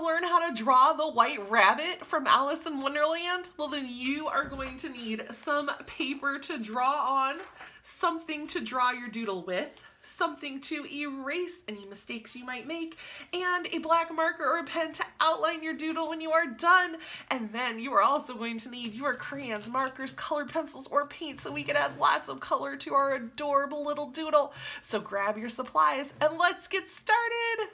to learn how to draw the White Rabbit from Alice in Wonderland? Well, then you are going to need some paper to draw on, something to draw your doodle with, something to erase any mistakes you might make, and a black marker or a pen to outline your doodle when you are done. And then you are also going to need your crayons, markers, colored pencils, or paint so we can add lots of color to our adorable little doodle. So grab your supplies and let's get started.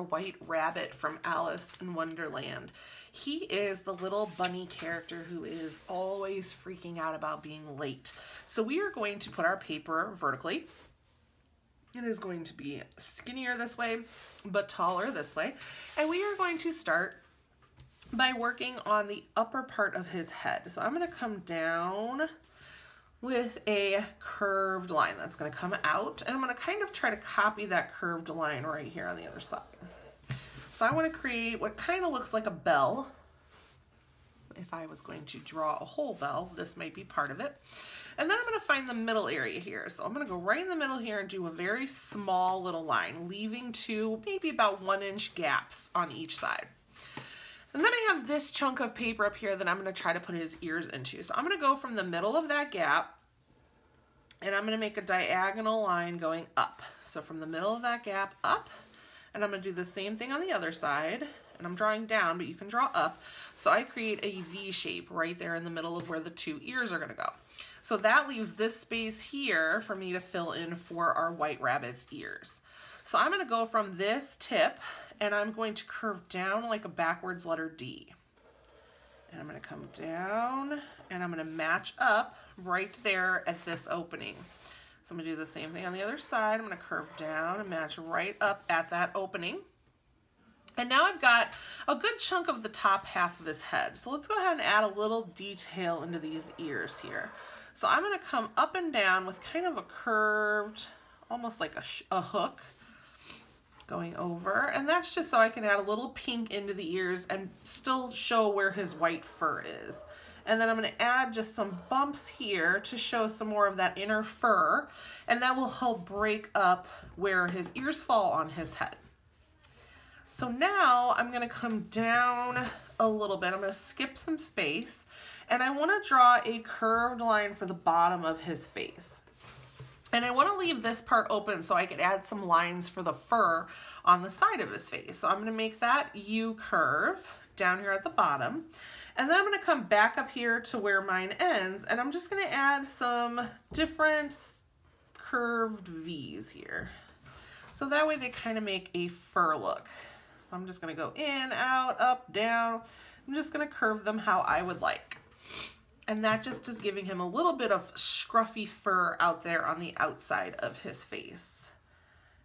White Rabbit from Alice in Wonderland. He is the little bunny character who is always freaking out about being late. So we are going to put our paper vertically. It is going to be skinnier this way, but taller this way. And we are going to start by working on the upper part of his head. So I'm going to come down with a curved line that's going to come out, and I'm going to kind of try to copy that curved line right here on the other side. So I want to create what kind of looks like a bell. If I was going to draw a whole bell, this might be part of it. And then I'm going to find the middle area here. So I'm going to go right in the middle here and do a very small little line, leaving two, maybe about 1-inch gaps on each side. And then I have this chunk of paper up here that I'm going to try to put his ears into. So I'm going to go from the middle of that gap, and I'm going to make a diagonal line going up. So from the middle of that gap up, and I'm going to do the same thing on the other side, and I'm drawing down, but you can draw up. So I create a V shape right there in the middle of where the two ears are going to go. So that leaves this space here for me to fill in for our White Rabbit's ears. So I'm going to go from this tip, and I'm going to curve down like a backwards letter D. And I'm going to come down, and I'm going to match up right there at this opening. So I'm going to do the same thing on the other side. I'm going to curve down and match right up at that opening. And now I've got a good chunk of the top half of his head. So let's go ahead and add a little detail into these ears here. So I'm going to come up and down with kind of a curved, almost like a hook going over. And that's just so I can add a little pink into the ears and still show where his white fur is. And then I'm going to add just some bumps here to show some more of that inner fur, and that will help break up where his ears fall on his head. So now I'm going to come down a little bit. I'm going to skip some space, and I want to draw a curved line for the bottom of his face. And I want to leave this part open so I could add some lines for the fur on the side of his face. So I'm going to make that U curve down here at the bottom. And then I'm going to come back up here to where mine ends, and I'm just going to add some different curved V's here. So that way they kind of make a fur look. So I'm just going to go in, out, up, down. I'm just going to curve them how I would like. And that just is giving him a little bit of scruffy fur out there on the outside of his face.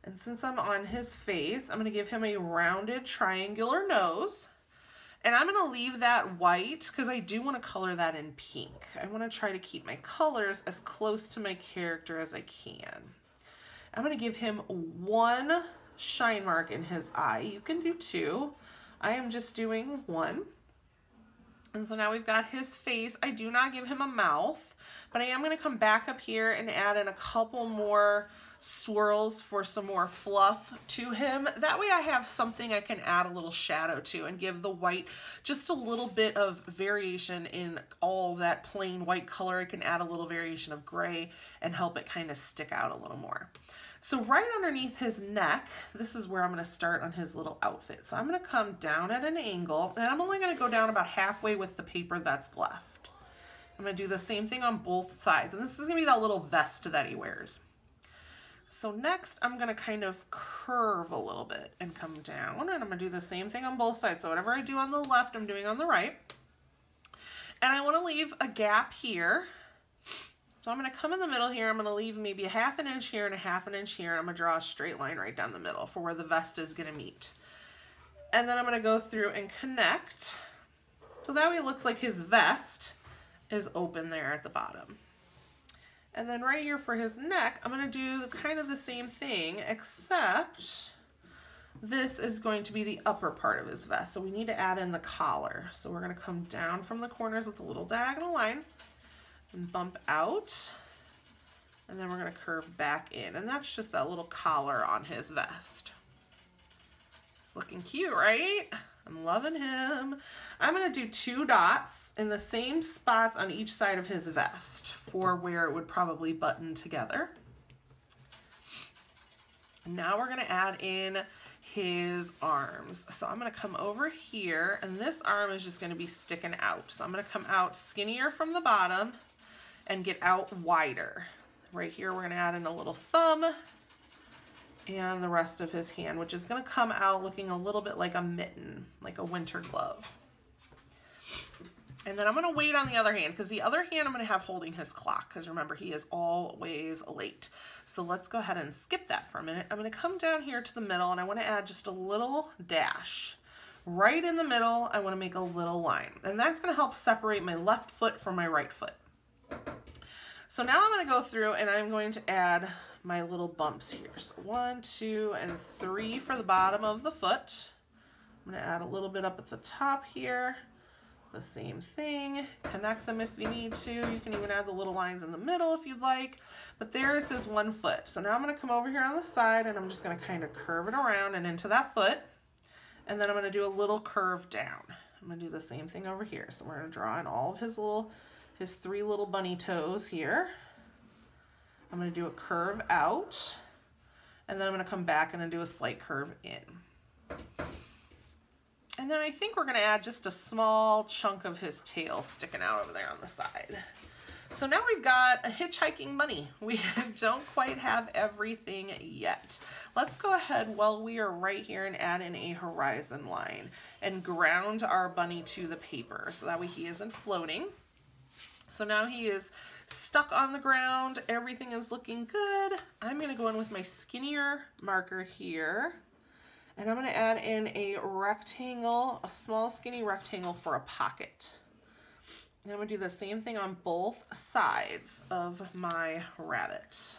And since I'm on his face, I'm going to give him a rounded triangular nose. And I'm going to leave that white because I do want to color that in pink. I want to try to keep my colors as close to my character as I can. I'm going to give him one shine mark in his eye. You can do two. I am just doing one. And so now we've got his face. I do not give him a mouth, but I am going to come back up here and add in a couple more swirls for some more fluff to him. That way I have something I can add a little shadow to and give the white just a little bit of variation in all that plain white color. I can add a little variation of gray and help it kind of stick out a little more. So right underneath his neck, this is where I'm going to start on his little outfit. So I'm going to come down at an angle, and I'm only going to go down about halfway with the paper that's left. I'm going to do the same thing on both sides, and this is going to be that little vest that he wears. So next, I'm going to kind of curve a little bit and come down, and I'm going to do the same thing on both sides. So whatever I do on the left, I'm doing on the right. And I want to leave a gap here. So I'm going to come in the middle here. I'm going to leave maybe a ½ an inch here and a ½ an inch here. And I'm going to draw a straight line right down the middle for where the vest is going to meet. And then I'm going to go through and connect. So that way it looks like his vest is open there at the bottom. And then right here for his neck, I'm going to do kind of the same thing, except this is going to be the upper part of his vest. So we need to add in the collar. So we're going to come down from the corners with a little diagonal line and bump out. And then we're going to curve back in. And that's just that little collar on his vest. It's looking cute, right? I'm loving him. I'm going to do 2 dots in the same spots on each side of his vest for where it would probably button together. And now we're going to add in his arms. So I'm going to come over here, and this arm is just going to be sticking out. So I'm going to come out skinnier from the bottom and get out wider. Right here we're going to add in a little thumb and the rest of his hand, which is going to come out looking a little bit like a mitten, like a winter glove. And then I'm going to wait on the other hand, because the other hand I'm going to have holding his clock, because remember, he is always late. So let's go ahead and skip that for a minute. I'm going to come down here to the middle, and I want to add just a little dash. Right in the middle, I want to make a little line. And that's going to help separate my left foot from my right foot. So now I'm going to go through and I'm going to add my little bumps here. So 1, 2, and 3 for the bottom of the foot. I'm going to add a little bit up at the top here. The same thing. Connect them if you need to. You can even add the little lines in the middle if you'd like. But there's his 1 foot. So now I'm going to come over here on the side and I'm just going to kind of curve it around and into that foot. And then I'm going to do a little curve down. I'm going to do the same thing over here. So we're going to draw in all of his 3 little bunny toes here. I'm going to do a curve out, and then I'm going to come back and do a slight curve in. And then I think we're going to add just a small chunk of his tail sticking out over there on the side. So now we've got a hitchhiking bunny. We don't quite have everything yet. Let's go ahead while we are right here and add in a horizon line and ground our bunny to the paper so that way he isn't floating. So now he is stuck on the ground. Everything is looking good. I'm going to go in with my skinnier marker here. And I'm going to add in a rectangle, a small skinny rectangle for a pocket. And I'm going to do the same thing on both sides of my rabbit.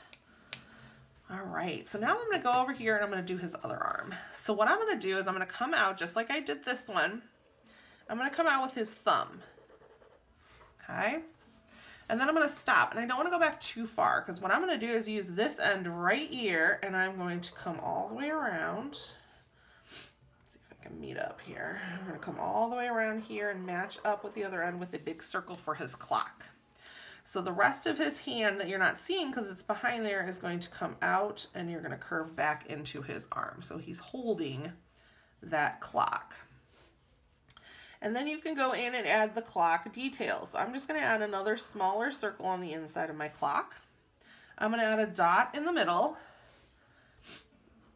All right, so now I'm going to go over here and I'm going to do his other arm. So what I'm going to do is I'm going to come out just like I did this one. I'm going to come out with his thumb. Okay. And then I'm going to stop, and I don't want to go back too far because what I'm going to do is use this end right here, and I'm going to come all the way around. Let's see if I can meet up here. I'm going to come all the way around here and match up with the other end with a big circle for his clock. So the rest of his hand that you're not seeing because it's behind there is going to come out, and you're going to curve back into his arm. So he's holding that clock. And then you can go in and add the clock details. So I'm just going to add another smaller circle on the inside of my clock. I'm going to add a dot in the middle.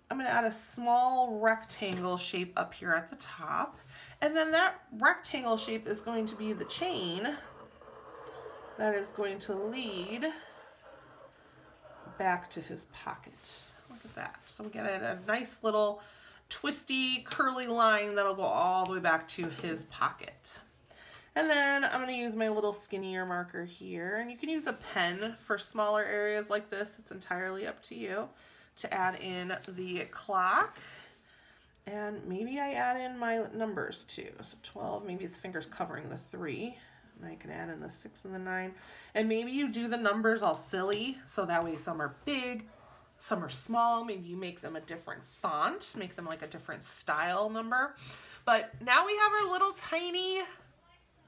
I'm going to add a small rectangle shape up here at the top. And then that rectangle shape is going to be the chain that is going to lead back to his pocket. Look at that. So we get a nice little twisty, curly line that'll go all the way back to his pocket. And then I'm going to use my little skinnier marker here, and you can use a pen for smaller areas like this. It's entirely up to you to add in the clock. And maybe I add in my numbers too. So 12, maybe his finger's covering the 3. And I can add in the 6 and the 9. And maybe you do the numbers all silly, so that way some are big, some are small. Maybe you make them a different font, make them like a different style number. But now we have our little tiny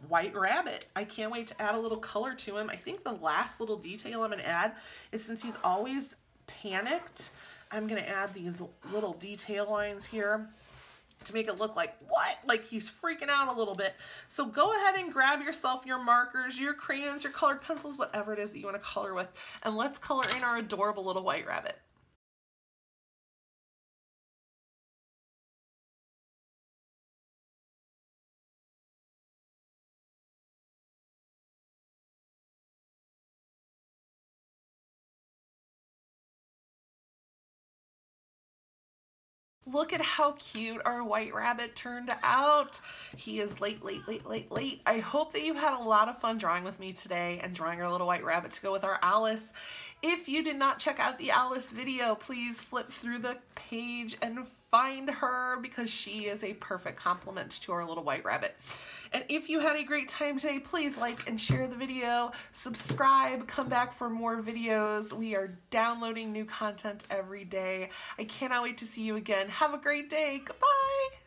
white rabbit. I can't wait to add a little color to him. I think the last little detail I'm going to add is, since he's always panicked, I'm going to add these little detail lines here to make it look like, what? Like he's freaking out a little bit. So go ahead and grab yourself your markers, your crayons, your colored pencils, whatever it is that you want to color with, and let's color in our adorable little white rabbit. Look at how cute our white rabbit turned out. He is late. I hope that you had a lot of fun drawing with me today and drawing our little white rabbit to go with our Alice. If you did not check out the Alice video, please flip through the page and find her because she is a perfect complement to our little white rabbit. And if you had a great time today, please like and share the video, subscribe, come back for more videos. We are downloading new content every day. I cannot wait to see you again. Have a great day. Goodbye.